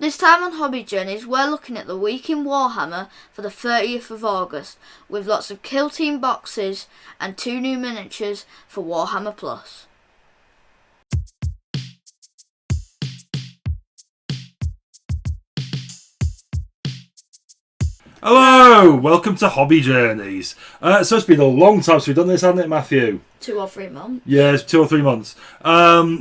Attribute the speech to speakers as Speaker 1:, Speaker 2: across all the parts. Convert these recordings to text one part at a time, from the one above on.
Speaker 1: This time on Hobby Journeys, we're looking at the week in Warhammer for the 30th of August, with lots of Kill Team boxes and 2 new miniatures for Warhammer Plus.
Speaker 2: Hello, welcome to Hobby Journeys. So it's been a long time since we've done this, hasn't it, Matthew?
Speaker 1: 2 or 3 months.
Speaker 2: Yeah, it's 2 or 3 months.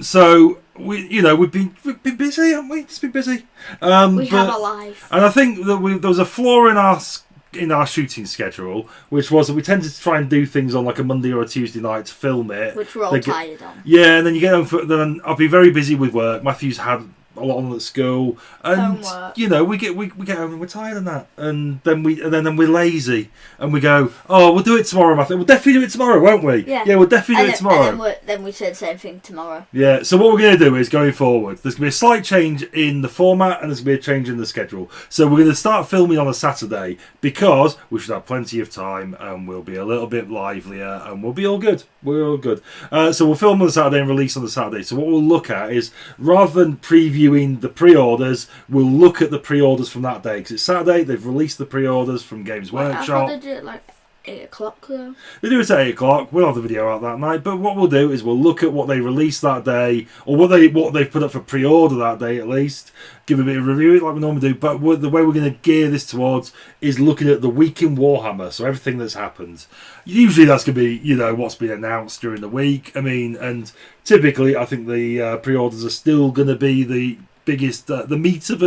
Speaker 2: So we've been busy, haven't we? It's been busy.
Speaker 1: We have a life,
Speaker 2: and I think that there was a flaw in our shooting schedule, which was that we tended to try and do things on like a Monday or a Tuesday night to film it,
Speaker 1: which we're all tired on.
Speaker 2: Yeah, and then you get home. Then I'll be very busy with work. Matthew's had a lot on at school, and
Speaker 1: homework.
Speaker 2: we get home and we're tired of that, and then we're lazy and we go, oh, we'll do it tomorrow, Matthew. We'll definitely do it tomorrow, won't we?
Speaker 1: Yeah,
Speaker 2: we'll definitely do it tomorrow.
Speaker 1: And then we say the same thing tomorrow.
Speaker 2: Yeah, so what we're going to do is, going forward, there's going to be a slight change in the format and there's going to be a change in the schedule. So we're going to start filming on a Saturday because we should have plenty of time and we'll be a little bit livelier and we'll be all good. We're all good. So we'll film on the Saturday and release on the Saturday. So what we'll look at is, rather than previewing the pre-orders, we'll look at the pre-orders from that day. Because it's Saturday, they've released the pre-orders from Games Workshop.
Speaker 1: I thought they did it like 8 o'clock though.
Speaker 2: They do it at 8 o'clock. We'll have the video out that night. But what we'll do is we'll look at what they released that day, or what they've put up for pre-order that day at least. Give a bit of review like we normally do. But the way we're going to gear this towards is looking at the week in Warhammer. So everything that's happened. Usually that's going to be, what's been announced during the week. I mean, and typically I think the pre-orders are still going to be the biggest, the meat of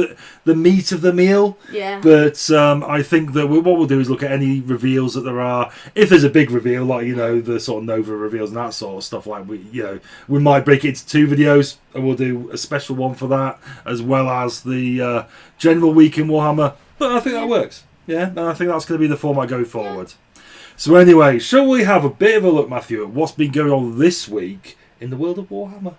Speaker 2: the meal.
Speaker 1: Yeah.
Speaker 2: But I think that what we'll do is look at any reveals that there are. If there's a big reveal, like the sort of Nova reveals and that sort of stuff, like we might break it into 2 videos, and we'll do a special one for that, as well as the general week in Warhammer. But I think that works. Yeah, and I think that's going to be the format going forward. Yeah. So anyway, shall we have a bit of a look, Matthew, at what's been going on this week in the world of Warhammer?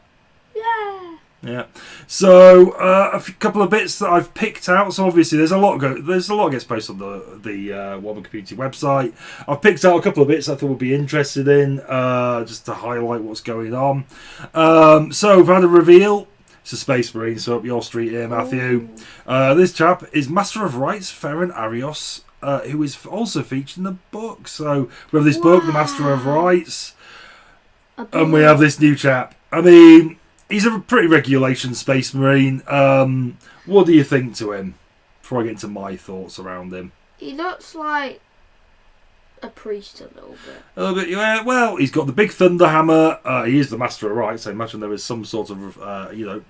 Speaker 2: Yeah. So a couple of bits that I've picked out. So obviously there's a lot gets posted on the Warhammer community website. I've picked out a couple of bits I thought would be interested in, just to highlight what's going on. So we've had a reveal. It's a Space Marine, so up your street here, Matthew. This chap is Master of Rites, Ferran Arios, who is also featured in the book. So we have this book, The Master of Rites, and we have this new chap. I mean, he's a pretty regulation Space Marine. What do you think to him? Before I get into my thoughts around him.
Speaker 1: He looks like a priest a little bit.
Speaker 2: A little bit, yeah. Well, he's got the big thunder hammer. He is the Master of Rites, so I imagine there is some sort of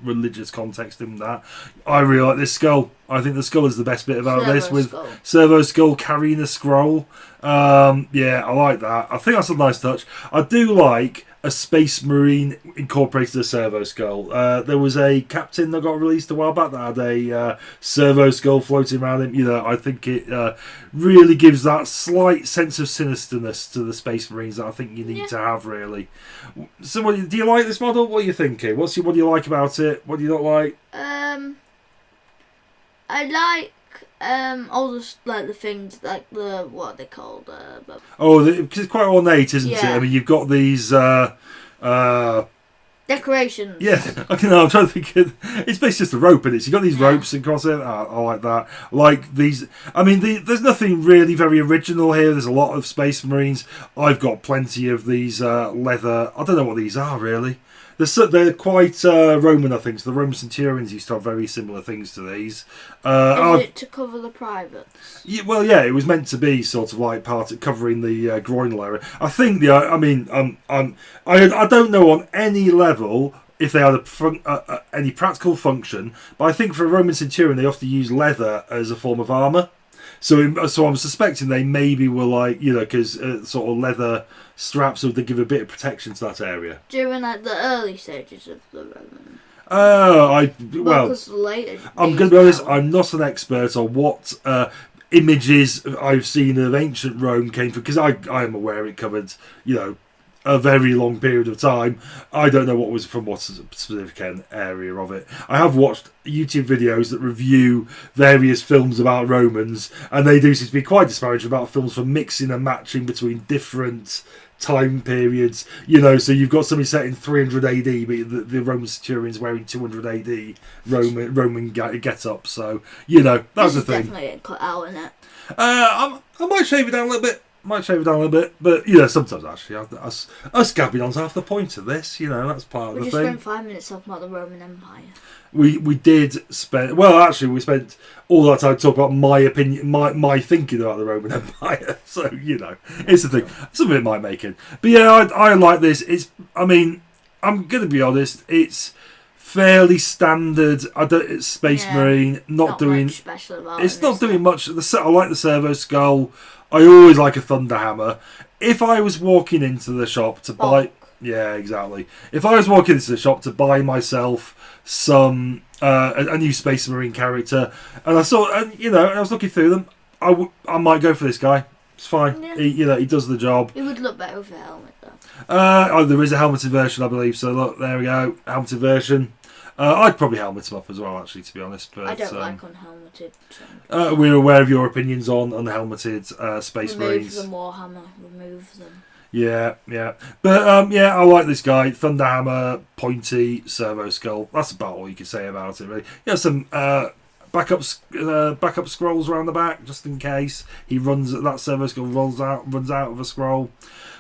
Speaker 2: religious context in that. I really like this skull. I think the skull is the best bit about this, with Servo Skull carrying a scroll. Yeah, I like that. I think that's a nice touch. I do like a Space Marine incorporated a Servo Skull. There was a captain that got released a while back that had a Servo Skull floating around him. I think it really gives that slight sense of sinisterness to the Space Marines that I think you need to have, really. So, do you like this model? What are you thinking? What do you like about it? What do you not like?
Speaker 1: I like all the things, like what are they called?
Speaker 2: Because it's quite ornate, isn't it? I mean, you've got these
Speaker 1: decorations.
Speaker 2: Yeah, I'm trying to think. It's basically just a rope, isn't it? So you've got these ropes across it. I like that. Like these. I mean, there's nothing really very original here. There's a lot of Space Marines. I've got plenty of these leather. I don't know what these are really. They're quite Roman, I think. So the Roman centurions used to have very similar things to these.
Speaker 1: Is it to cover the privates?
Speaker 2: Yeah, well, yeah, it was meant to be sort of like part of covering the groinal area. I think I don't know on any level if they had any practical function, but I think for a Roman centurion they often use leather as a form of armour. So I'm suspecting they maybe were like, because sort of leather straps would give a bit of protection to that area.
Speaker 1: During the early stages of the Roman.
Speaker 2: Later. I'm going to be honest. I'm not an expert on what images I've seen of ancient Rome came from, because I am aware it covered, a very long period of time. I don't know what was from what specific area of it. I have watched YouTube videos that review various films about Romans, and they do seem to be quite disparaging about films for mixing and matching between different time periods. So you've got somebody set in 300 AD, but the Roman centurion's wearing 200 AD Roman get up. So that's the thing.
Speaker 1: Definitely get cut out, isn't it?
Speaker 2: I might shave it down a little bit. But sometimes actually, us gabbing on's half the point of this. That's part of the thing.
Speaker 1: We just spent 5 minutes talking about the Roman Empire.
Speaker 2: We did spend. Well, actually, we spent all that time talking about my opinion, my thinking about the Roman Empire. So it's the thing. Some of it might make it, but I like this. I'm going to be honest. It's fairly standard. It's Space Marine, not doing
Speaker 1: much special about
Speaker 2: it's not doing much. I like the servo skull. I always like a Thunderhammer. If I was walking into the shop to buy... Yeah, exactly. If I was walking into the shop to buy myself some a new Space Marine character, and I saw, I was looking through them, I might go for this guy. It's fine. Yeah. He does the job.
Speaker 1: It would look better with a helmet, though.
Speaker 2: There is a helmeted version, I believe. So look, there we go, helmeted version. I'd probably helmet him up as well, actually, to be honest. But
Speaker 1: I don't like unhelmeted.
Speaker 2: We're aware of your opinions on unhelmeted Space Marines.
Speaker 1: Remove them, Warhammer. Remove them.
Speaker 2: Yeah. But, I like this guy. Thunderhammer, pointy, servo skull. That's about all you can say about it, really. Some backup scrolls around the back, just in case. That servo skull runs out of a scroll.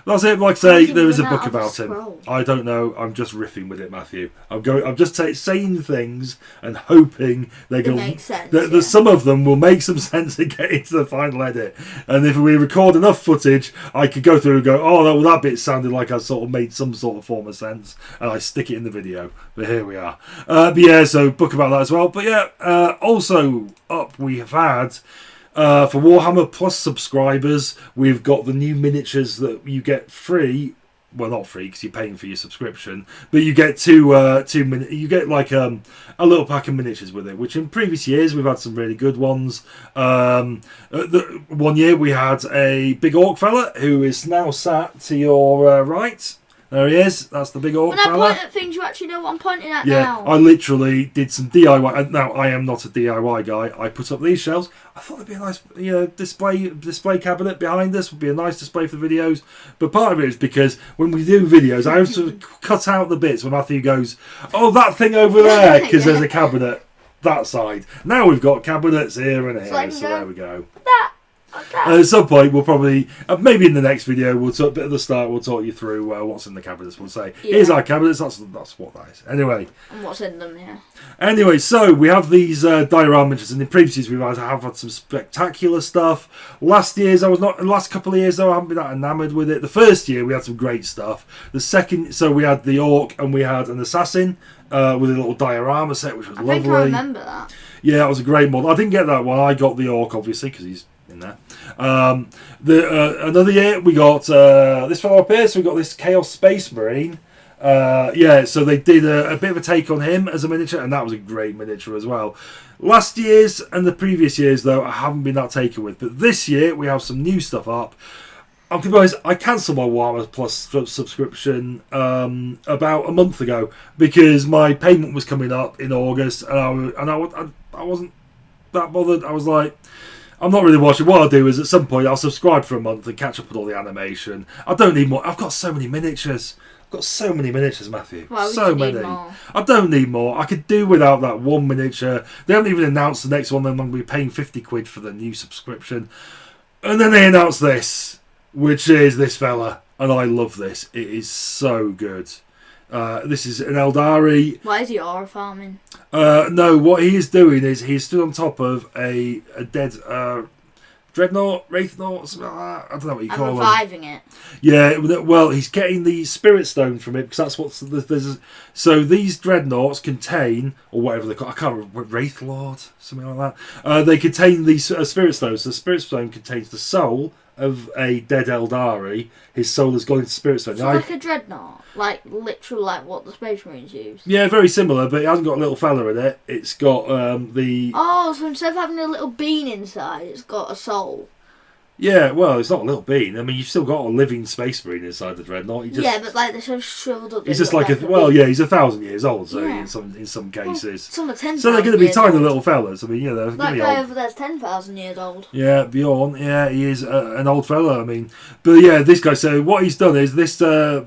Speaker 2: That's it. Like I say, there is a book about him. I don't know. I'm just riffing with it, Matthew. I'm just saying things and hoping they're going to make sense. That some of them will make some sense and get into the final edit. And if we record enough footage, I could go through and go, oh, that bit sounded like I sort of made some sort of form of sense, and I stick it in the video. But here we are. So book about that as well. But also up we have had. For Warhammer Plus subscribers, we've got the new miniatures that you get free. Well, not free because you're paying for your subscription, but you get you get like a little pack of miniatures with it. Which in previous years we've had some really good ones. One year we had a big orc fella who is now sat to your right. There he is. That's the big orc fella.
Speaker 1: When I point at things, you actually know what I'm pointing at now.
Speaker 2: I literally did some DIY. Now, I am not a DIY guy. I put up these shelves. I thought there'd be a nice display cabinet behind us. Would be a nice display for the videos. But part of it is because when we do videos, I have to cut out the bits when Matthew goes, oh, that thing over there, because there's a cabinet that side. Now we've got cabinets here and here. So there we go.
Speaker 1: Okay.
Speaker 2: At some point, we'll probably, maybe in the next video, we'll talk, bit at the start, we'll talk you through what's in the cabinets. We'll say, here's our cabinets, that's what that is. Anyway.
Speaker 1: And what's in them, yeah.
Speaker 2: Anyway, so we have these diorama miniatures, and in previous years, have had some spectacular stuff. Last couple of years, though, I haven't been that enamoured with it. The first year, we had some great stuff. The second, so we had the orc, and we had an assassin with a little diorama set, which was lovely. I think
Speaker 1: I remember that.
Speaker 2: Yeah, that was a great model. I didn't get that one. I got the orc, obviously, because he's in there. Another year we got this fellow up here, so we got this Chaos Space Marine. So they did a bit of a take on him as a miniature, and that was a great miniature as well. Last year's and the previous years, though, I haven't been that taken with, but this year we have some new stuff up. I'm going to be honest, I cancelled my Warhammer Plus subscription about a month ago because my payment was coming up in August, and I wasn't that bothered. I was like, I'm not really watching. What I'll do is at some point I'll subscribe for a month and catch up with all the animation. I don't need more. I've got so many miniatures. Matthew.
Speaker 1: Why
Speaker 2: so
Speaker 1: would you
Speaker 2: many.
Speaker 1: Need more?
Speaker 2: I don't need more. I could do without that one miniature. They haven't even announced the next one. Then I'm going to be paying £50 for the new subscription. And then they announced this, which is this fella. And I love this. It is so good. This is an Aeldari.
Speaker 1: Why is he aura farming?
Speaker 2: No, what he is doing is he's stood on top of a dead dreadnought, wraithnaut, something like that. I don't know what you call them.
Speaker 1: Reviving it.
Speaker 2: Yeah, well, he's getting the spirit stone from it because that's what's there's. So these dreadnoughts contain, or whatever they call, I can't remember, Wraith Lord, something like that. They contain these spirit stones. So the spirit stone contains the soul of a dead Aeldari. His soul has gone into spirit stone.
Speaker 1: So like a dreadnought, like literal, like what the Space Marines use.
Speaker 2: Yeah, very similar, but it hasn't got a little fella in it. It's got the.
Speaker 1: Oh, so instead of having a little bean inside, it's got a soul.
Speaker 2: Yeah, well, it's not a little bean. I mean, you've still got a living space marine inside the dreadnought.
Speaker 1: Yeah, but like they're so shriveled up.
Speaker 2: He's just like he's 1,000 years old. So in some cases,
Speaker 1: some are 10,000.
Speaker 2: So they're going to be tiny
Speaker 1: old.
Speaker 2: little fellas. I mean, they're going to
Speaker 1: That
Speaker 2: be
Speaker 1: guy
Speaker 2: old.
Speaker 1: over there's 10,000 years old.
Speaker 2: Yeah, Bjorn. Yeah, he is an old fella. I mean, but yeah, this guy. So what he's done is this. I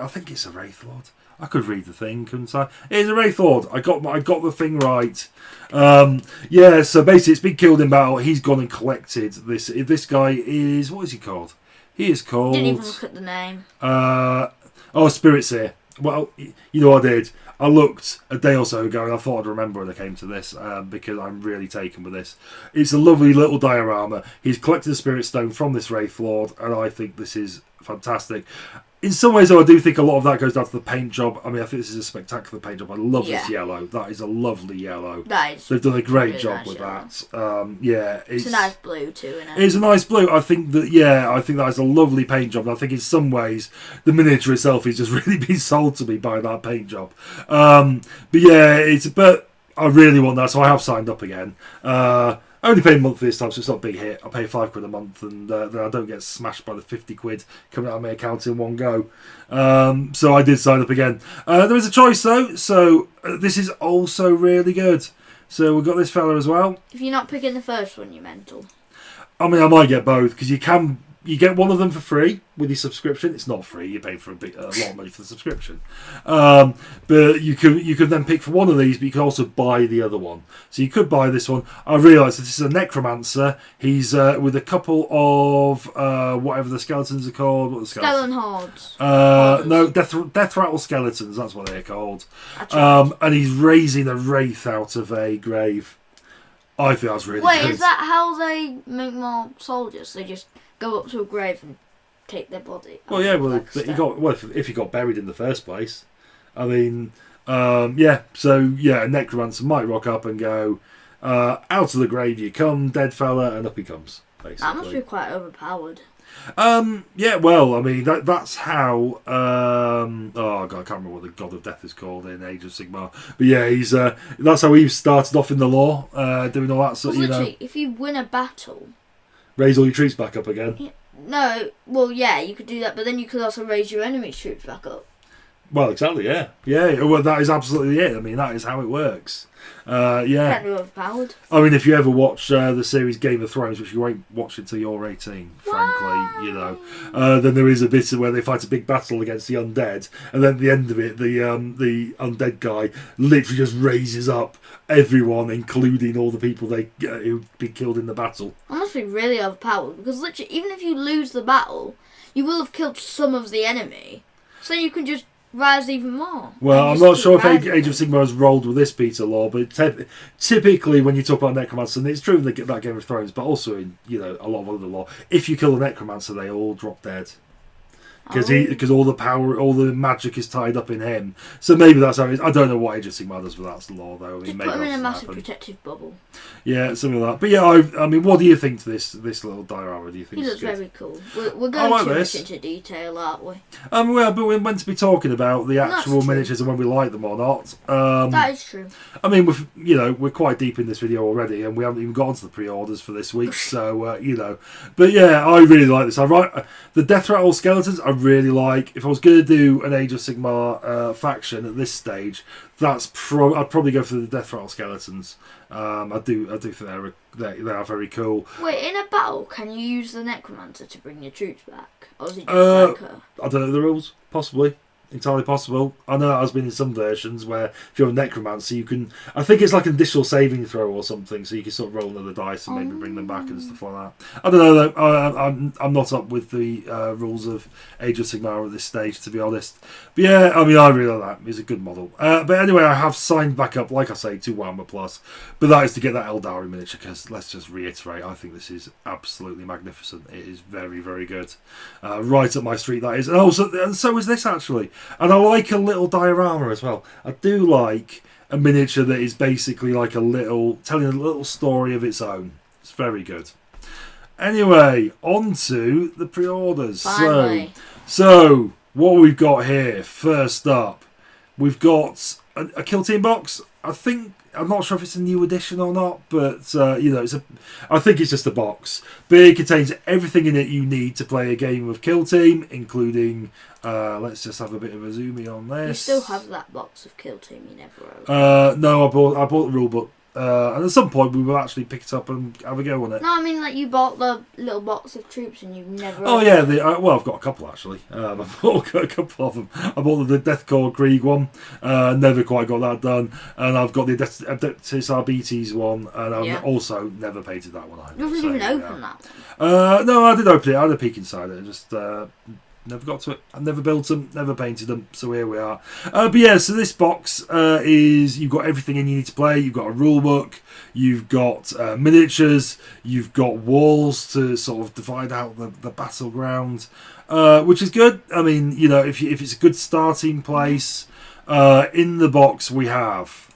Speaker 2: think it's a Wraith Lord. I could read the thing, couldn't I? It's a Wraith Lord. I got the thing right. Yeah, so basically it's been killed in battle. He's gone and collected this. This guy is, what is he called? He is called...
Speaker 1: Didn't even look at the name.
Speaker 2: Spiritseer. Well, you know what I did? I looked a day or so ago and I thought I'd remember when I came to this because I'm really taken with this. It's a lovely little diorama. He's collected a Spirit Stone from this Wraith Lord and I think this is fantastic. In some ways, though, I do think a lot of that goes down to the paint job. I mean, I think this is a spectacular paint job. I love this yellow. That is a lovely yellow. They've done a great job with that. Yeah,
Speaker 1: it's a nice blue too, isn't it?
Speaker 2: It's a nice blue. I think that is a lovely paint job. And I think in some ways the miniature itself is just really been sold to me by that paint job. But I really want that, so I have signed up again. I only pay monthly this time, so it's not a big hit. I pay £5 a month, and then I don't get smashed by the 50 quid coming out of my account in one go. So I did sign up again. There is a choice, though, so this is also really good. So we've got this fella as well.
Speaker 1: If you're not picking the first one, you're mental.
Speaker 2: I mean, I might get both, because you get one of them for free with your subscription. It's not free; you're paying for a lot of money for the subscription. But you can then pick for one of these, but you can also buy the other one. So you could buy this one. I realise that this is a necromancer. He's with a couple of whatever the skeletons are called. What are the skeletons?
Speaker 1: Skeleton hordes.
Speaker 2: No, death rattle skeletons. That's what they're called. And he's raising a wraith out of a grave. I think that's really good.
Speaker 1: Wait, is that how they make more soldiers? They just go up to a grave and take their body.
Speaker 2: Well, yeah. Well, if you got buried in the first place, I mean, yeah. So yeah, a necromancer might rock up and go, out of the grave you come, dead fella, and up he comes. Basically,
Speaker 1: that must be quite overpowered.
Speaker 2: Yeah. Well, I mean, that's how. Oh God, I can't remember what the God of Death is called in Age of Sigmar. But yeah, he's. That's how he started off in the lore, doing all that sort.
Speaker 1: Literally, if you win a battle.
Speaker 2: Raise all your troops back up again?
Speaker 1: No, well, yeah, you could do that, but then you could also raise your enemy's troops back up.
Speaker 2: Well, exactly, yeah. Yeah, well, that is absolutely it. I mean, that is how it works. Yeah.
Speaker 1: Kind of overpowered.
Speaker 2: I mean, if you ever watch the series Game of Thrones, which you won't watch until you're 18, frankly, then there is a bit where they fight a big battle against the undead, and then at the end of it, the undead guy literally just raises up everyone, including all the people who'd be killed in the battle.
Speaker 1: That must be really overpowered, because literally, even if you lose the battle, you will have killed some of the enemy, so you can just rise even more.
Speaker 2: Well, I'm not sure if Age of Sigmar has rolled with this beta lore, but typically when you talk about necromancer, and it's true in that Game of Thrones, but also in a lot of other lore, if you kill a necromancer, they all drop dead. Because all the power, all the magic is tied up in him. So maybe that's how it is. I don't know what Age of Sigmar does with that law, though. I mean,
Speaker 1: just
Speaker 2: maybe
Speaker 1: put him in a massive protective bubble.
Speaker 2: Yeah, something like that. But yeah, I mean, what do you think to this little diorama? Do you think
Speaker 1: he
Speaker 2: it's
Speaker 1: looks
Speaker 2: good?
Speaker 1: very cool. We're going too much into detail, aren't we?
Speaker 2: Well, but we're meant to be talking about the actual miniatures and when we like them or not.
Speaker 1: That is true.
Speaker 2: I mean, we're quite deep in this video already, and we haven't even gotten to the pre-orders for this week. So but yeah, I really like this. The Death Rattle skeletons. I really like. If I was going to do an Age of Sigmar faction at this stage, I'd probably go for the Death Rattle skeletons. I do think they are very cool.
Speaker 1: Wait, in a battle, can you use the necromancer to bring your troops back, or is it just flanker?
Speaker 2: I don't know the rules. Possibly. Entirely possible. I know it has been in some versions where if you're a necromancer, you can. I think it's like an additional saving throw or something, so you can sort of roll another dice and maybe bring them back and stuff like that. I don't know though. I'm not up with the rules of Age of Sigmar at this stage, to be honest. But yeah, I mean, I really like that. It's a good model. But anyway, I have signed back up, like I say, to Warhammer Plus. But that is to get that Aeldari miniature, because let's just reiterate, I think this is absolutely magnificent. It is very, very good. Right up my street, that is. And so is this actually. And I like a little diorama as well. I do like a miniature that is basically like telling a little story of its own. It's very good. Anyway, on to the pre-orders.
Speaker 1: Finally.
Speaker 2: So what we've got here, first up, we've got a Kill Team box. I think I'm not sure if it's a new edition or not, but I think it's just a box. But it contains everything in it you need to play a game of Kill Team, including. Let's just have a bit of a zoom in on this.
Speaker 1: You still have that box of Kill Team you never opened?
Speaker 2: No, I bought the rule book. And at some point we will actually pick it up and have a go on it.
Speaker 1: No, I mean like you bought the little box of troops and you've never.
Speaker 2: Oh yeah, well I've got a couple actually. I've got a couple of them. I bought the Deathcore Krieg one, never quite got that done, and I've got the Adeptus Arbites one, and I've also never painted that one either.
Speaker 1: You haven't even opened that one.
Speaker 2: No, I did open it. I had a peek inside it. Just. Never got to it. I've never built them, never painted them, so here we are. But yeah, so this box is, you've got everything in you need to play. You've got a rule book, you've got miniatures, you've got walls to sort of divide out the battleground, which is good. I mean, if it's a good starting place, in the box we have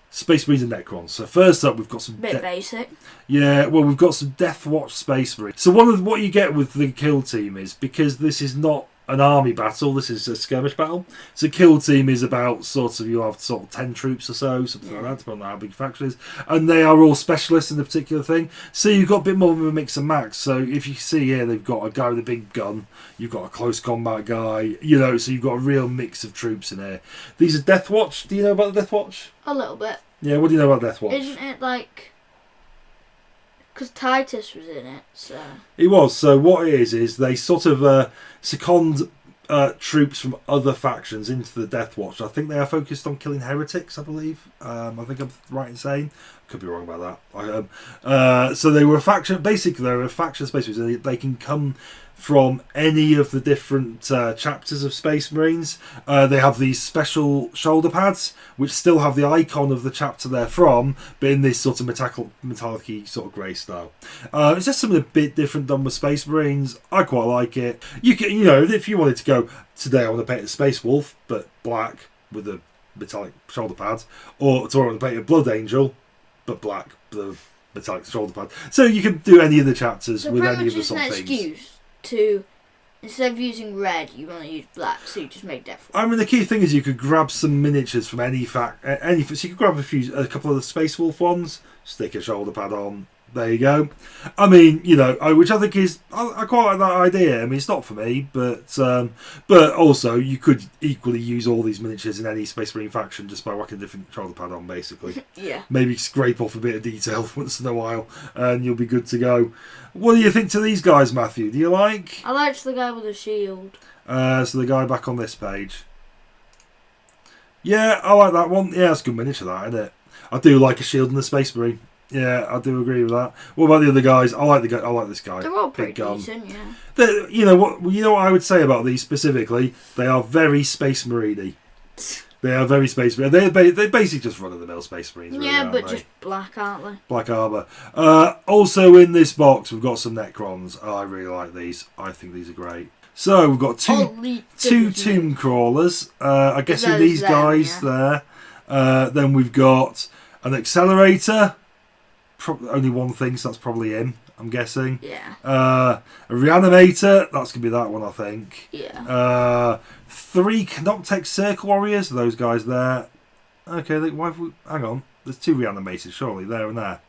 Speaker 2: Space Marines and Necrons. So first up, we've got some
Speaker 1: bit basic.
Speaker 2: Yeah, well, we've got some Death Watch Space Marines. So what you get with the Kill Team is, because this is not an army battle, this is a skirmish battle. So Kill Team is about you have 10 troops or so, something like that, depending on how big faction is, and they are all specialists in a particular thing. So you've got a bit more of a mix and match. So if you see here, they've got a guy with a big gun, you've got a close combat guy, so you've got a real mix of troops in here. These are Death Watch. Do you know about the Death Watch?
Speaker 1: A little bit.
Speaker 2: Yeah, what do you know about Death Watch?
Speaker 1: Isn't it like... Because Titus was in it, so...
Speaker 2: It was. So what it is they sort of second troops from other factions into the Death Watch. I think they are focused on killing heretics, I believe. I think I'm right in saying. Could be wrong about that. So they were a faction... Basically, they were a faction Space Marines. They can come from any of the different chapters of Space Marines. They have these special shoulder pads, which still have the icon of the chapter they're from, but in this sort of metallic-y sort of grey style. It's just something a bit different done with Space Marines. I quite like it. You can, if you wanted to go, today I want to paint a Space Wolf, but black with the metallic shoulder pads, or tomorrow I want to paint a Blood Angel, but black, the metallic shoulder pad. So you can do any of the chapters with any of the sort of things.
Speaker 1: Excuse to, instead of using red, you want to use black, so you just make Death Watch.
Speaker 2: I mean, the key thing is you could grab some miniatures from so you could grab a couple of the Space Wolf ones, stick a shoulder pad on. There you go. I mean, which I think is, I quite like that idea. I mean, it's not for me, but also you could equally use all these miniatures in any Space Marine faction just by whacking a different shoulder pad on, basically.
Speaker 1: Yeah.
Speaker 2: Maybe scrape off a bit of detail once in a while, and you'll be good to go. What do you think to these guys, Matthew? Do you like?
Speaker 1: I liked the guy with the shield.
Speaker 2: So the guy back on this page. Yeah, I like that one. Yeah, that's a good miniature, that, isn't it? I do like a shield and a Space Marine. Yeah, I do agree with that. What about the other guys? I like this guy.
Speaker 1: They're all pretty decent, yeah.
Speaker 2: You know what I would say about these specifically? They are very Space Marine-y. They are very Space Marine. They're basically just run-of-the-mill Space Marines. Really,
Speaker 1: yeah, but
Speaker 2: they?
Speaker 1: Just black, aren't they?
Speaker 2: Black armour. Also in this box, we've got some Necrons. I really like these. I think these are great. So we've got two Tomb Crawlers. I guess in these guys there. Then we've got an Accelerator. Only one thing, so that's probably him, I'm guessing.
Speaker 1: Yeah.
Speaker 2: A Reanimator, that's going to be that one, I think.
Speaker 1: Yeah.
Speaker 2: 3 Canoptech Circle Warriors, those guys there. Okay, hang on. There's 2 Reanimators, surely, there and there.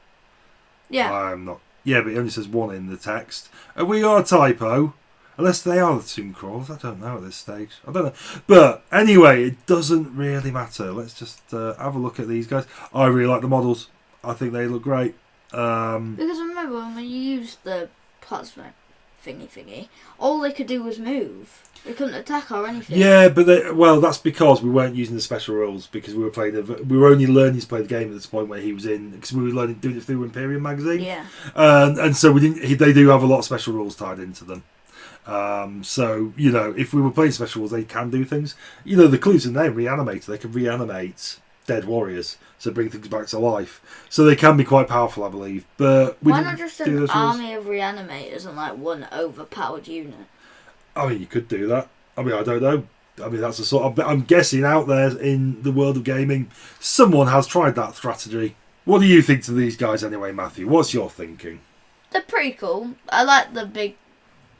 Speaker 1: Yeah.
Speaker 2: I'm not. Yeah, but it only says 1 in the text. Have we got a typo? Unless they are the Tomb Crawlers, I don't know at this stage. I don't know. But anyway, it doesn't really matter. Let's just have a look at these guys. I really like the models. I think they look great.
Speaker 1: Because I remember when you used the plasma thingy, all they could do was move. They couldn't attack or anything.
Speaker 2: Yeah, but that's because we weren't using the special rules, because we were only learning to play the game at this point where he was in, because we were doing it through Imperium magazine.
Speaker 1: Yeah.
Speaker 2: And so we didn't. They do have a lot of special rules tied into them. So if we were playing special rules, they can do things. The clues in there, Reanimator, they can reanimate dead warriors, so bring things back to life. So they can be quite powerful, I believe. But
Speaker 1: why not just an army of reanimators and one overpowered unit?
Speaker 2: I mean, you could do that. I mean, I don't know. I mean, that's a sort of. I'm guessing out there in the world of gaming, someone has tried that strategy. What do you think to these guys anyway, Matthew? What's your thinking?
Speaker 1: They're pretty cool. I like the big,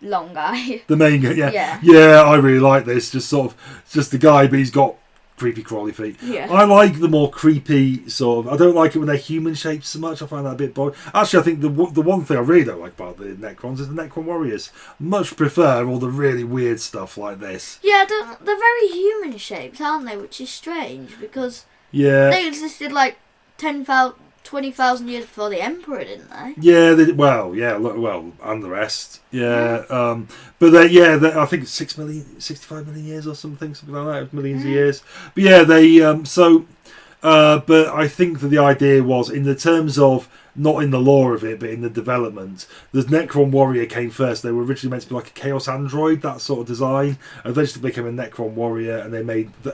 Speaker 1: long guy.
Speaker 2: The main guy, yeah. I really like this. Just the guy, but he's got creepy crawly feet.
Speaker 1: Yeah.
Speaker 2: I like the more creepy sort of. I don't like it when they're human shaped so much. I find that a bit boring. Actually, I think the one thing I really don't like about the Necrons is the Necron warriors. Much prefer all the really weird stuff like this.
Speaker 1: Yeah, they're very human shaped, aren't they? Which is strange because
Speaker 2: Yeah.
Speaker 1: they existed like 10,000, 20,000 years before the Emperor, didn't they?
Speaker 2: Yeah, and the rest. Yeah, but I think 65 million years or something like that, millions of years. But yeah, but I think that the idea was, in the terms of, not in the lore of it, but in the development, the Necron warrior came first. They were originally meant to be like a Chaos android, that sort of design. Eventually became a Necron warrior, and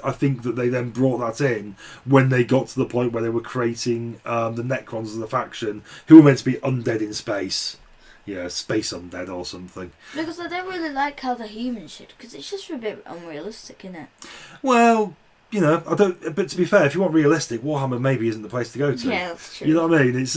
Speaker 2: I think that they then brought that in when they got to the point where they were creating the Necrons as a faction, who were meant to be undead in space. Yeah, space undead or something.
Speaker 1: Because I don't really like how the human shit, because it's just a bit unrealistic, isn't it?
Speaker 2: Well, you know, I don't. But to be fair, if you want realistic, Warhammer maybe isn't the place to go to.
Speaker 1: Yeah, that's true.
Speaker 2: You know what I mean? It's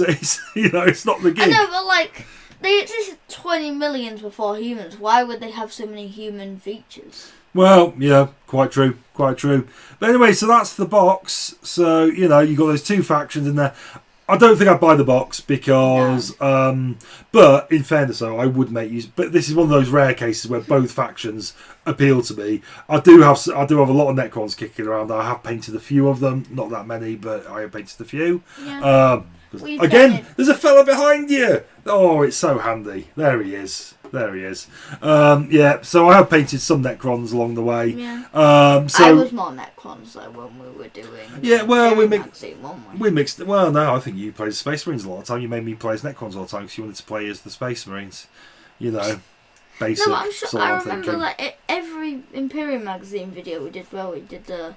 Speaker 2: you know, it's not the gig.
Speaker 1: I know, but like they existed 20 millions before humans. Why would they have so many human features?
Speaker 2: Well, yeah, quite true. But anyway, so that's the box. So you know, you got those two factions in there. I don't think I'd buy the box because, but in fairness, though, I would make use. But this is one of those rare cases where both factions appeal to me. I do have a lot of Necrons kicking around. I have painted a few of them, not that many, but I have painted a few.
Speaker 1: Yeah.
Speaker 2: Again, there's a fella behind you. Oh, it's so handy. There he is. Yeah, so I have painted some Necrons along the way.
Speaker 1: Yeah.
Speaker 2: So
Speaker 1: I was more Necrons though when we were doing.
Speaker 2: Yeah, well, we
Speaker 1: mixed.
Speaker 2: Well, no, I think you played as Space Marines a lot of the time. You made me play as Necrons all the time because you wanted to play as the Space Marines. You know, basic.
Speaker 1: No, I'm sure.
Speaker 2: Sort
Speaker 1: I
Speaker 2: of
Speaker 1: remember
Speaker 2: thinking.
Speaker 1: like every Imperium magazine video we did where we did the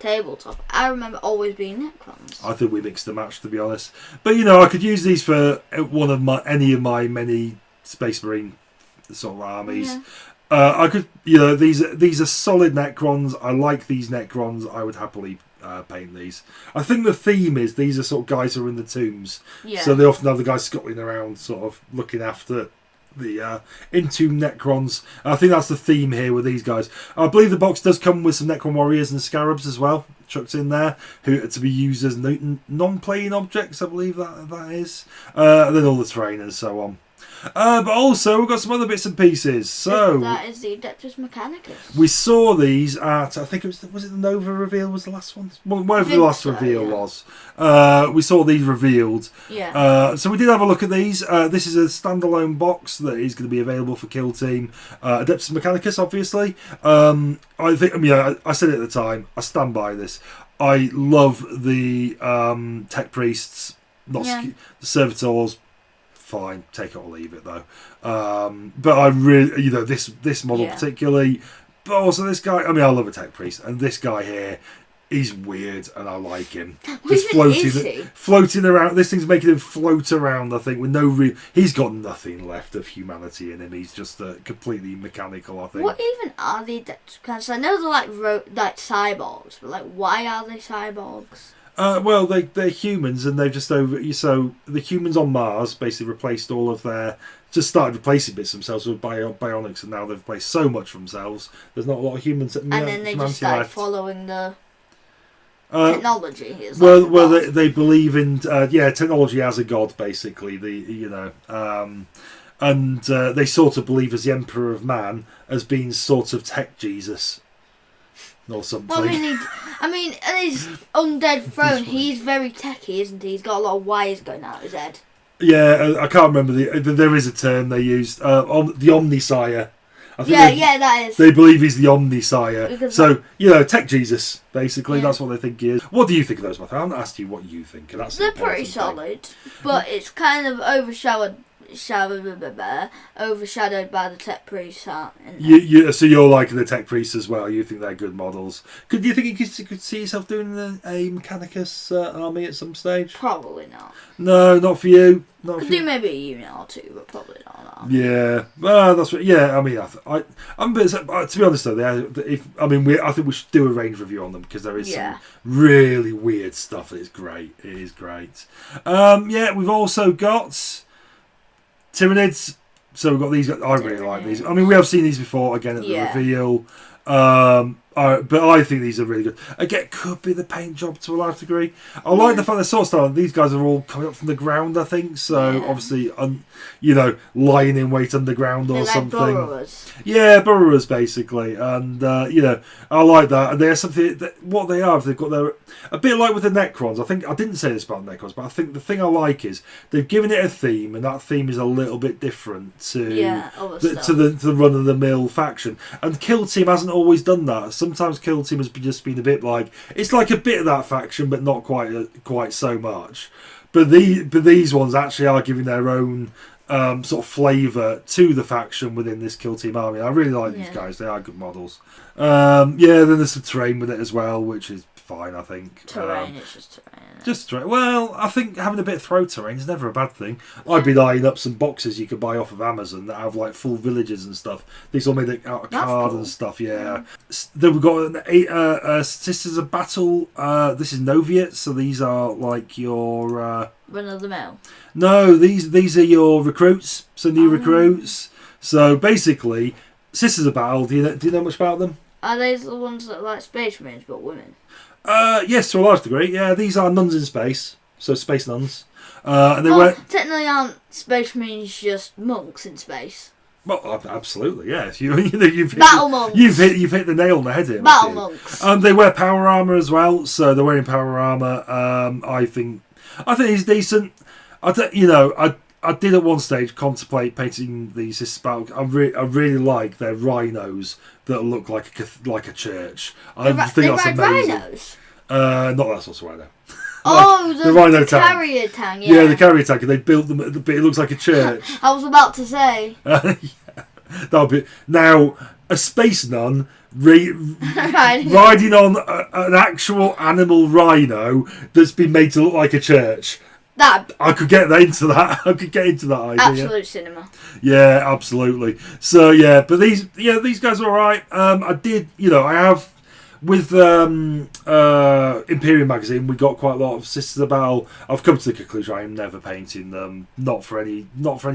Speaker 1: tabletop. I remember always being Necrons.
Speaker 2: I think we mixed and matched, to be honest. But you know, I could use these for any of my many Space Marine sort of armies.
Speaker 1: Yeah.
Speaker 2: I could, you know, these are solid Necrons. I like these Necrons. I would happily paint these. I think the theme is these are sort of guys who are in the tombs.
Speaker 1: Yeah.
Speaker 2: So they often have the guys scuttling around, sort of looking after the entombed Necrons. I think that's the theme here with these guys. I believe the box does come with some Necron warriors and scarabs as well, chucked in there, who are to be used as non-playing objects. I believe that is. And then all the terrain and so on. But also we've got some other bits and pieces. So
Speaker 1: that is the Adeptus Mechanicus.
Speaker 2: we saw these at, I think it was it the Nova reveal was the last one? Whatever the last reveal was. We saw these revealed.
Speaker 1: Yeah.
Speaker 2: So we did have a look at these. This is a standalone box that is going to be available for Kill Team. Adeptus Mechanicus, obviously. I said it at the time. I stand by this. I love the Tech Priests, the Servitors. Fine, take it or leave it though. But I really, you know, this model particularly, but also this guy. I mean, I love a Tech Priest, and this guy here, he's weird, and I like him. Just floating around. This thing's making him float around. I think with no real. He's got nothing left of humanity in him. He's just completely mechanical. I think.
Speaker 1: What even are the Adeptus Mechanicus? I know they're like cyborgs, but like, why are they cyborgs?
Speaker 2: Well, they're humans, and they've just so the humans on Mars basically replaced all of just started replacing bits themselves with bionics, and now they've replaced so much of themselves. There's not a lot of humans. And
Speaker 1: then they just started following the technology.
Speaker 2: They believe in technology as a god, basically. And they sort of believe as the Emperor of Man as being sort of tech Jesus. Or something.
Speaker 1: Well, I mean, at his undead throne, he's very techy, isn't he? He's got a lot of wires going out his head.
Speaker 2: Yeah, I can't remember there is a term they used. The Omnisire. I think
Speaker 1: that is.
Speaker 2: They believe he's the Omnisire. So, Tech Jesus, basically. Yeah. That's what they think he is. What do you think of those, Matthew? I haven't asked you what you think. And
Speaker 1: they're pretty solid, but it's kind of overshadowed by the Tech Priests. So
Speaker 2: you're liking the Tech Priests as well. You think they're good models. Do you think you could see yourself doing a Mechanicus army at some stage?
Speaker 1: Probably not.
Speaker 2: No, not for you.
Speaker 1: Could do maybe a unit or two, but probably not.
Speaker 2: Yeah, well, that's what. Yeah, I mean, I'm a bit. To be honest though, I think we should do a range review on them because there is some really weird stuff. It's great. It is great. We've also got Tyranids. So we've got these. I really like these. I mean, we have seen these before again at the reveal. I But I think these are really good. Again, could be the paint job to a large degree. I like the fact they're sort of style. These guys are all coming up from the ground, I think. So obviously, lying in wait underground or something.
Speaker 1: Burrowers.
Speaker 2: Yeah, burrowers basically, and I like that. And there's something what they are. They've got their a bit like with the Necrons. I think I didn't say this about Necrons, but I think the thing I like is they've given it a theme, and that theme is a little bit different to the run of the mill faction. And Kill Team hasn't always done that. Sometimes Kill Team has just been a bit like it's like a bit of that faction, but not quite so much. But these ones actually are giving their own sort of flavour to the faction within this Kill Team army. I really like these guys. They are good models. Then there's some terrain with it as well, which is fine, I think.
Speaker 1: Terrain, it's just terrain.
Speaker 2: Just terrain. Well, I think having a bit of throw terrain is never a bad thing. I'd be lining up some boxes you could buy off of Amazon that have like full villages and stuff. These all made out of card and stuff, yeah. Then we've got Sisters of Battle. This is Noviate, so these are like your...
Speaker 1: Run of the mill?
Speaker 2: No, these are your recruits, so new recruits. So basically, Sisters of Battle, do you know much about them?
Speaker 1: Are these the ones that are like Space Marines but women?
Speaker 2: Yes, to a large degree. Yeah, these are nuns in space, so space nuns. And they
Speaker 1: technically aren't Space Marines just monks in space?
Speaker 2: Well, absolutely, yeah. You've
Speaker 1: Battle monks.
Speaker 2: You've hit the nail on the head here.
Speaker 1: Battle monks.
Speaker 2: They wear power armor as well, so they're wearing power armor. I think he's decent. I did at one stage contemplate painting these Sisters Battle. I really like their rhinos that look like a church. I think that's amazing.
Speaker 1: Rhinos?
Speaker 2: Not that sort of rhino.
Speaker 1: The
Speaker 2: rhino
Speaker 1: carrier tank.
Speaker 2: Yeah, the carrier tank. And they built them, but it looks like a church.
Speaker 1: I was about to say.
Speaker 2: That'll be now a space nun riding on an actual animal rhino that's been made to look like a church. I could get into that. I could get into that idea.
Speaker 1: Absolute cinema.
Speaker 2: Yeah, absolutely. So but these guys are all right. I have with Imperium magazine. We got quite a lot of Sisters of Battle. I've come to the conclusion I am never painting them. Not for any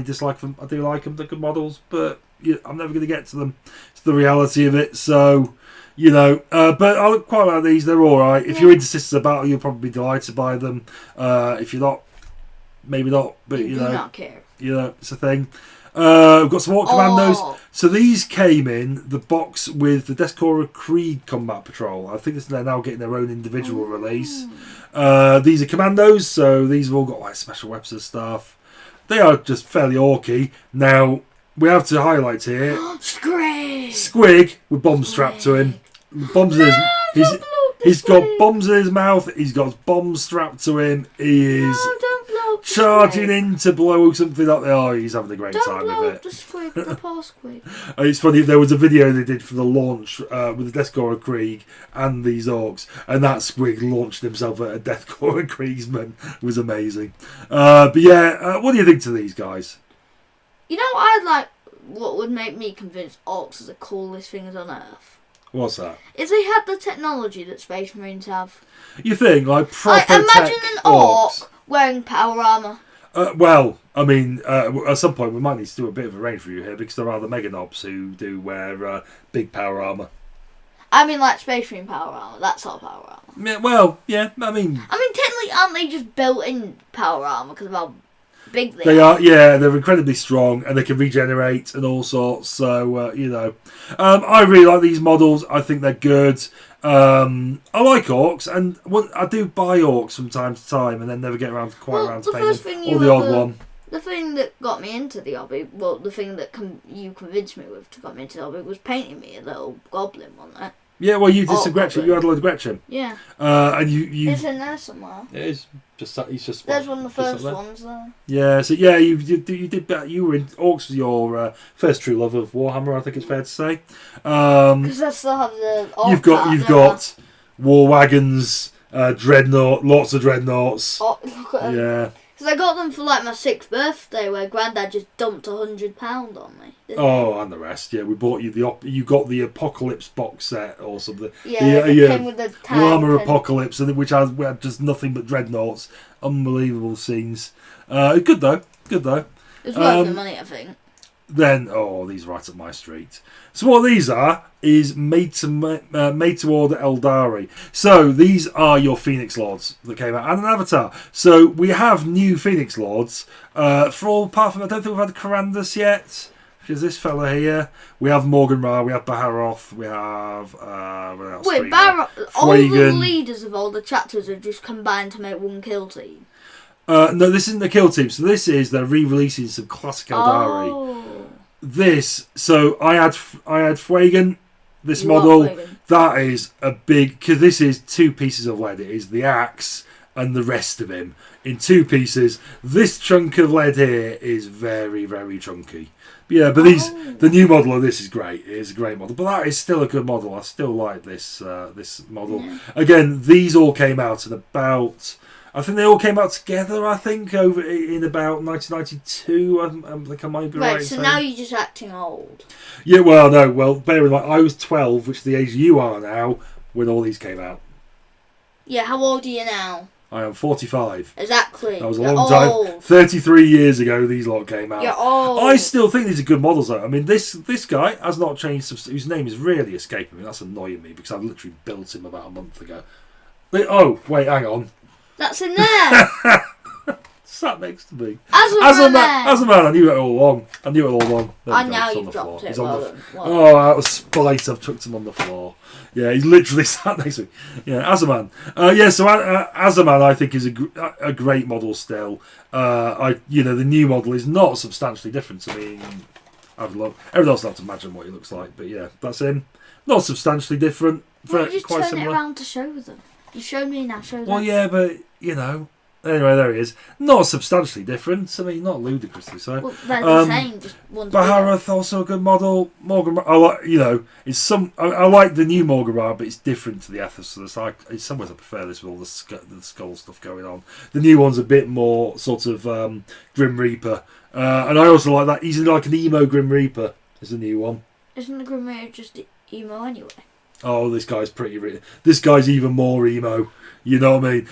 Speaker 2: dislike of them. I do like them. They're good models, but I'm never going to get to them. It's the reality of it. So. But I quite like these. They're all right. If you're into Sisters of Battle, you'll probably be delighted by them. If you're not, maybe not. But
Speaker 1: you do not care.
Speaker 2: It's a thing. We've got some Orc Commandos. So these came in the box with the Deathcore Creed Combat Patrol. I think they're now getting their own individual release. These are Commandos, so these have all got like special weapons and stuff. They are just fairly orky. Now we have to highlight here. Squig with bombs strapped to him. Bombs in his. He's got bombs in his mouth. He's got bombs strapped to him. He is charging in to blow something up there. He's having a great time with it.
Speaker 1: The squig, the poor squig.
Speaker 2: It's funny. There was a video they did for the launch with the Deathcore Krieg and these orcs, and that squig launched himself at a Deathcore Kriegsman. It was amazing. What do you think to these guys?
Speaker 1: What would make me convince orcs are the coolest things on earth?
Speaker 2: What's that?
Speaker 1: Is they had the technology that Space Marines have.
Speaker 2: You think, like proper
Speaker 1: imagine an orc
Speaker 2: orcs
Speaker 1: wearing power armour.
Speaker 2: At some point we might need to do a bit of a range review here because there are the Mega Knobs who do wear big power armour.
Speaker 1: I mean, like Space Marine power armour, that sort of power armour.
Speaker 2: Yeah,
Speaker 1: technically, aren't they just built-in power armour because of how big
Speaker 2: they are? Yeah, they're incredibly strong and they can regenerate and all sorts. So I really like these models. I think they're good. I like orcs, and I do buy orcs from time to time, and then never get around to painting or the odd one.
Speaker 1: The thing that got me into the hobby, the thing that you convinced me with to got me into the hobby was painting me a little goblin, wasn't it?
Speaker 2: Yeah, well, you did some Gretchen. You had a load of Gretchen.
Speaker 1: Yeah.
Speaker 2: And you.
Speaker 1: It's in there somewhere.
Speaker 2: It is. He's just.
Speaker 1: There's one of the first ones there.
Speaker 2: Yeah. So yeah, you did. You were in Orcs was your first true love of Warhammer. I think it's fair to say.
Speaker 1: Because I still have the.
Speaker 2: You've got war wagons, dreadnought, lots of dreadnoughts.
Speaker 1: Oh, look at them.
Speaker 2: Yeah.
Speaker 1: Because I got them for like my 6th birthday, where Grandad just dumped £100 on me.
Speaker 2: And the rest. Yeah, we bought you you got the Apocalypse box set or something.
Speaker 1: Yeah, it came with the tank.
Speaker 2: Warhammer Apocalypse, which had just nothing but dreadnoughts. Unbelievable scenes. Good though.
Speaker 1: It was worth the money, I think.
Speaker 2: then these are right up my street. So what these are is made to order Aeldari. So these are your Phoenix Lords that came out, and an avatar. So we have new Phoenix Lords. For all apart from, I don't think we've had Karandus yet, which is this fella here. We have Morgan Ra, we have Baharoth, we have what else?
Speaker 1: Wait, all the leaders of all the chapters have just combined to make one kill team.
Speaker 2: No, this isn't the kill team. So this is they're re-releasing some classic Aeldari. So I had Fuegan, this model. That is a big, because this is 2 pieces of lead. It is the axe and the rest of him in 2 pieces. This chunk of lead here is very, very chunky. But the new model of this is great. It is a great model, but that is still a good model. I still like this model. Yeah. Again, these all came out in about. I think they all came out together, I think, over in about 1992. I think I might be right.
Speaker 1: Right, so now you're just acting old.
Speaker 2: Yeah, well, no. Well, bear in mind, I was 12, which is the age you are now, when all these came out.
Speaker 1: Yeah, how old are you now?
Speaker 2: I am 45.
Speaker 1: Exactly.
Speaker 2: That was a long time. 33 years ago, these lot came out.
Speaker 1: You're old.
Speaker 2: I still think these are good models, though. I mean, this guy has not changed, whose name is really escaping me. That's annoying me, because I literally built him about a month ago. Oh, wait, hang on.
Speaker 1: That's in there.
Speaker 2: Sat next to me.
Speaker 1: As a
Speaker 2: man, I knew it all along. And
Speaker 1: now you've dropped it.
Speaker 2: Out of spite, I've chucked him on the floor. Yeah, he's literally sat next to me. Yeah, as a man. So as a man, I think is a great model still. The new model is not substantially different. I mean, everyone else will have to imagine what he looks like, but yeah, that's him. Not substantially different.
Speaker 1: Just quite turn similar. It around to show them. You showed me now, show them.
Speaker 2: Well, yeah, but, anyway, there he is. Not substantially different. I mean, not ludicrously so.
Speaker 1: Well, they're the same, just one's
Speaker 2: Baharoth, also a good model. Morgan Ra, I like the new Morgan Ra, but it's different to the Ethos. So in some ways I prefer this with all the skull stuff going on. The new one's a bit more sort of Grim Reaper. And I also like that. He's like an emo Grim Reaper, is the new one.
Speaker 1: Isn't the Grim Reaper just emo anyway?
Speaker 2: Oh, this guy's this guy's even more emo. You know what I mean?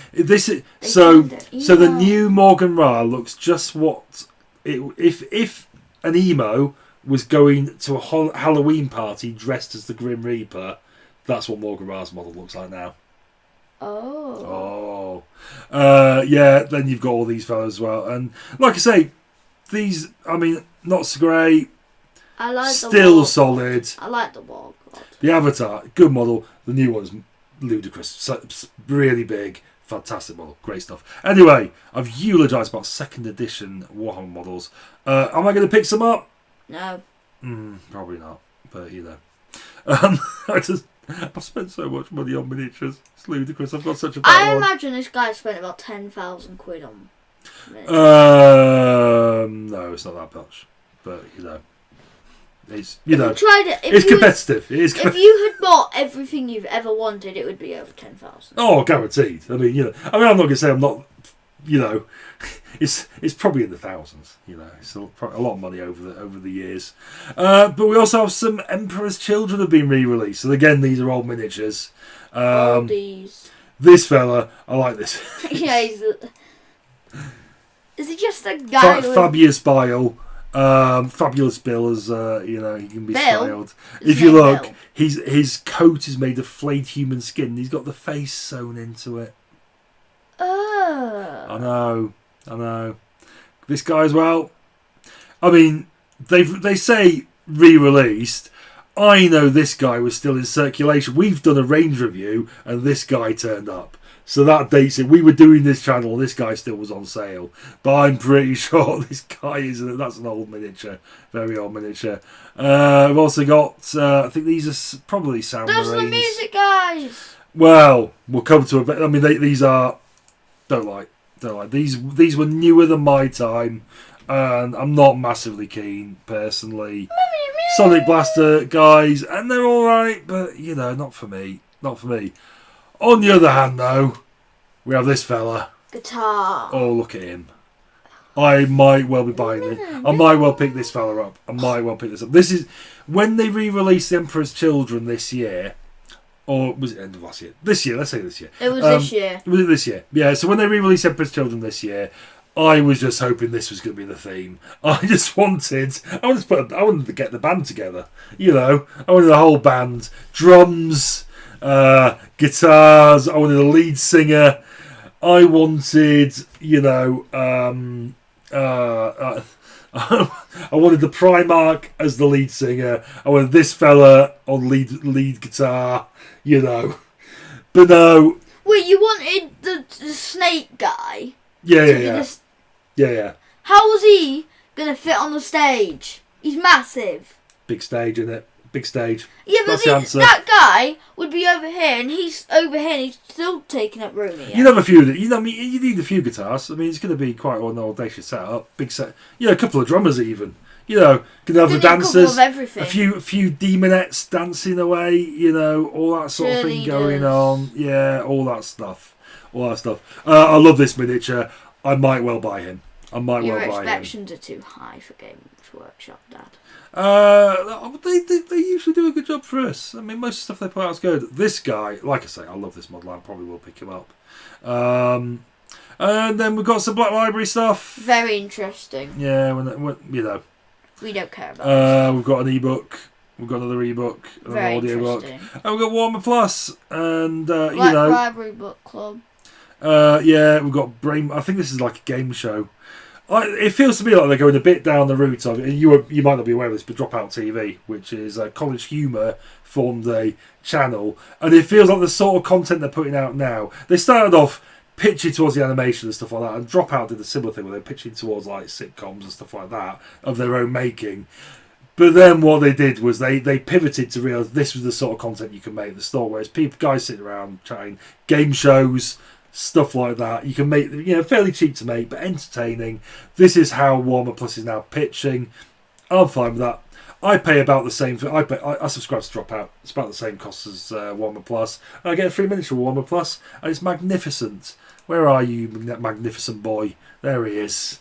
Speaker 2: So the new Morgan Ra looks just what if an emo was going to a Halloween party dressed as the Grim Reaper, that's what Morgan Ra's model looks like now. Then you've got all these fellas as well, and like I say, these, I mean, not so great.
Speaker 1: I like
Speaker 2: still solid.
Speaker 1: I like the Warg.
Speaker 2: The Avatar, good model. The new one's ludicrous, really big, fantastic model, great stuff. Anyway, I've eulogised about 2nd edition Warhammer models. Am I going to pick some up?
Speaker 1: No.
Speaker 2: Probably not, but I've spent so much money on miniatures. It's ludicrous. I've got such a bad
Speaker 1: I imagine this guy spent about 10,000 quid on miniatures.
Speaker 2: No, it's not that much, but it's
Speaker 1: tried it.
Speaker 2: It's competitive.
Speaker 1: If you had bought everything you've ever wanted, it would be over 10,000.
Speaker 2: Oh, guaranteed. I mean, I'm not going to say I'm not. It's probably in the thousands. It's a lot of money over the years. But we also have some Emperors Children have been re-released. So again, these are old miniatures.
Speaker 1: Oldies.
Speaker 2: This fella, I like this.
Speaker 1: Yeah, is he just a guy?
Speaker 2: Fabius Bile. Fabulous Bill, as he can be styled.
Speaker 1: If
Speaker 2: you look, his coat is made of flayed human skin. He's got the face sewn into it. I know. This guy as well. I mean, they say re-released. I know this guy was still in circulation. We've done a range review, and this guy turned up. So that dates it. We were doing this channel, and this guy still was on sale. But I'm pretty sure this guy that's an old miniature. Very old miniature. We've also got, I think these are probably Sound Marines.
Speaker 1: Those are the music guys!
Speaker 2: Well, we'll come to a bit. I mean, these are... Don't like. These were newer than my time. And I'm not massively keen, personally. Sonic Blaster guys, and they're alright, but, not for me. On the other hand, though, we have this fella.
Speaker 1: Guitar.
Speaker 2: Oh, look at him. I might well be buying it. I might well pick this fella up. This is when they re-released The Emperor's Children this year. Or was it end of last year? This year, let's say this year.
Speaker 1: It was this year.
Speaker 2: Was it this year? Yeah, so when they re-released Emperor's Children this year, I was just hoping this was going to be the theme. I wanted to get the band together. You know, I wanted the whole band, drums, guitars. I wanted a lead singer. I wanted, I wanted the Primarch as the lead singer. I wanted this fella on lead guitar. But no.
Speaker 1: Wait, you wanted the snake guy?
Speaker 2: Yeah.
Speaker 1: How was he gonna fit on the stage? He's massive.
Speaker 2: Big stage, isn't it? Big stage.
Speaker 1: Yeah, but
Speaker 2: That's the answer.
Speaker 1: that guy would be over here, and he's over here, and he's still taking up room here.
Speaker 2: You'd have a few. You need a few guitars. I mean, it's going to be quite an audacious setup. Big set. A couple of drummers even. Can have the dancers. A few demonettes dancing away. All that sort of thing going on. Yeah, all that stuff. I love this miniature. I might well buy him.
Speaker 1: Your expectations are too high for Games Workshop, Dad.
Speaker 2: They usually do a good job for us. I mean, most of the stuff they put out is good. This guy, like I say, I love this model. I probably will pick him up. And then we've got some Black Library stuff.
Speaker 1: Very interesting.
Speaker 2: Yeah,
Speaker 1: we don't care about that.
Speaker 2: We've got an ebook. We've got another ebook, an audio book, and we've got Warhammer Plus, and
Speaker 1: Black Library Book Club.
Speaker 2: We've got Brain. I think this is like a game show. It feels to me like they're going a bit down the route of it. And you might not be aware of this, but Dropout TV, which is College Humour, formed a channel, and it feels like the sort of content they're putting out now. They started off pitching towards the animation and stuff like that, and Dropout did a similar thing where they're pitching towards like sitcoms and stuff like that of their own making. But then what they did was they pivoted to realise this was the sort of content you can make at the store, whereas guys sitting around chatting, game shows, stuff like that. You can make fairly cheap to make, but entertaining. This is how Warhammer Plus is now pitching. I'm fine with that. I pay about the same. I subscribe to Dropout. It's about the same cost as Warhammer Plus. I get a free miniature Warhammer Plus, and it's magnificent. Where are you, magnificent boy? There he is.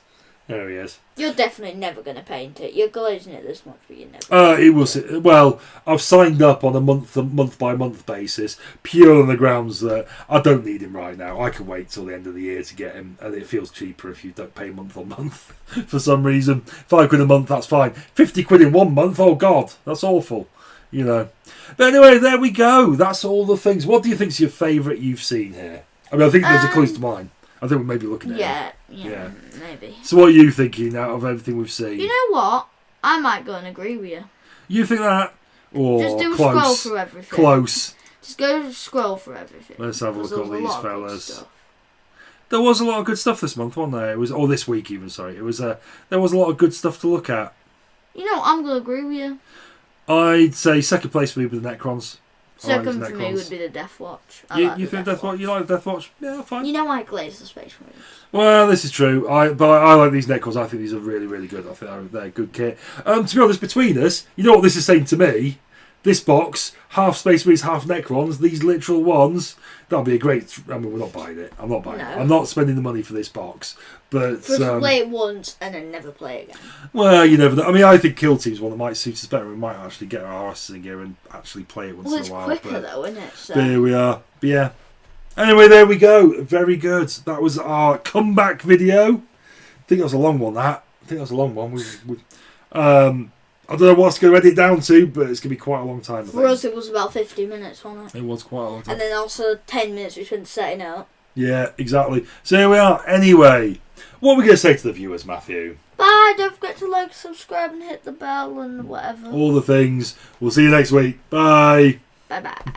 Speaker 1: You're definitely never going to paint it. You're glazing it this much, but you're never.
Speaker 2: It was well. I've signed up on a month by month basis, pure on the grounds that I don't need him right now. I can wait till the end of the year to get him, and it feels cheaper if you don't pay month on month for some reason. £5 a month, that's fine. £50 in 1 month, oh God, that's awful. But anyway, there we go. That's all the things. What do you think's your favourite you've seen here? I mean, I think there's a close to mine. I think we may be looking at it.
Speaker 1: Yeah, maybe.
Speaker 2: So what are you thinking out of everything we've seen?
Speaker 1: You know what? I might go and agree with you.
Speaker 2: You think that? Or
Speaker 1: just do a
Speaker 2: close.
Speaker 1: scroll through everything.
Speaker 2: Close.
Speaker 1: Just go scroll through everything.
Speaker 2: Let's have a look at these fellas. There was a lot of good stuff this month, wasn't there? This week even, sorry. There was a lot of good stuff to look at.
Speaker 1: I'm going to agree with you.
Speaker 2: I'd say second place for me with the Necrons.
Speaker 1: Second for me would be the Death Watch.
Speaker 2: You think Death Watch? You like Death Watch? Yeah, fine.
Speaker 1: I glaze the Space Marines.
Speaker 2: Well, this is true. But I like these Necrons. I think these are really, really good. I think they're a good kit. To be honest, between us, you know what this is saying to me? This box, half Space Marines, half Necrons, these literal ones, that'll be a great... I mean, we're not buying it. I'm not buying it. I'm not spending the money for this box. But
Speaker 1: for us to play it once and then never play it again.
Speaker 2: Well, you never know. I mean, I think Kill Team's one that might suit us better. We might actually get our asses in gear and actually play it once in a while.
Speaker 1: It's quicker though, isn't it? So.
Speaker 2: There we are. But yeah. Anyway, there we go. Very good. That was our comeback video. I think that was a long one, I don't know what's going to edit down to, but it's going to be quite a long time.
Speaker 1: For us, it was about 50 minutes, wasn't it?
Speaker 2: It was quite a long time.
Speaker 1: And then also 10 minutes we spent setting up.
Speaker 2: Yeah, exactly. So here we are. Anyway, what are we going to say to the viewers, Matthew?
Speaker 1: Bye. Don't forget to like, subscribe, and hit the bell and whatever.
Speaker 2: All the things. We'll see you next week. Bye.
Speaker 1: Bye-bye.